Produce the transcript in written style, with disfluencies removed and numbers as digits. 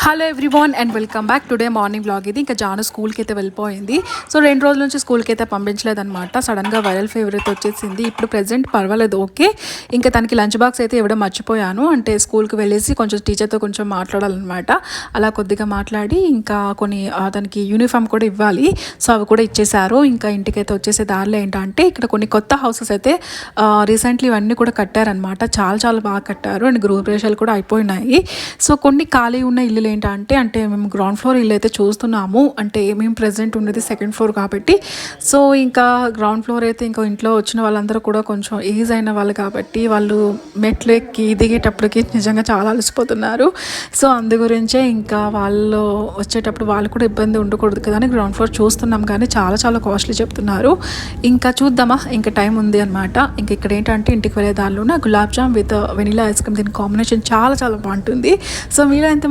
Hello everyone and welcome back. Today morning vlog ఇది. ఇంకా జాను స్కూల్కి అయితే వెళ్ళిపోయింది. సో 2 రోజుల నుంచి స్కూల్కి అయితే పంపించలేదన్నమాట. సడన్గా వైరల్ ఫీవర్ వచ్చేసింది. ఇప్పుడు ప్రెజెంట్ పర్వాలేదు, ఓకే. ఇంకా తనకి లంచ్ బాక్స్ అయితే ఇవ్వడం మర్చిపోయాను. అంటే స్కూల్కి వెళ్ళేసి కొంచెం టీచర్తో కొంచెం మాట్లాడాలన్నమాట. అలా కొద్దిగా మాట్లాడి ఇంకా కొన్ని తనకి యూనిఫామ్ కూడా ఇవ్వాలి. సో అవి కూడా ఇచ్చేసారు. ఇంకా ఇంటికైతే వచ్చేసే దారిలో ఏంటంటే ఇక్కడ కొన్ని కొత్త హౌసెస్ అయితే రీసెంట్లీ ఇవన్నీ కూడా కట్టారనమాట. చాలా చాలా బాగా కట్టారు అండ్ గృహప్రవేశాలు కూడా అయిపోయినాయి. సో కొన్ని ఖాళీ ఉన్న ఇల్లు అంటే మేము గ్రౌండ్ ఫ్లోర్ ఇల్లు అయితే చూస్తున్నాము. అంటే మేము ప్రెజెంట్ ఉండేది సెకండ్ ఫ్లోర్ కాబట్టి సో ఇంకా గ్రౌండ్ ఫ్లోర్ అయితే ఇంకా ఇంట్లో వచ్చిన వాళ్ళందరూ కూడా కొంచెం ఏజ్ అయిన వాళ్ళు కాబట్టి వాళ్ళు మెట్లు ఎక్కి దిగేటప్పటికి నిజంగా చాలా అలసిపోతున్నారు. సో అందు గురించే ఇంకా వాళ్ళు వచ్చేటప్పుడు వాళ్ళు కూడా ఇబ్బంది ఉండకూడదు కదా అని గ్రౌండ్ ఫ్లోర్ చూస్తున్నాం. కానీ చాలా చాలా కాస్ట్లీ చెప్తున్నారు. ఇంకా చూద్దామా, ఇంకా టైం ఉంది అనమాట. ఇంకా ఇక్కడ ఏంటంటే ఇంటికి వెళ్ళే దానిలోనే gulab jam with vanilla ice cream, దీని కాంబినేషన్ చాలా చాలా బాగుంటుంది. సో మీరు ఎంత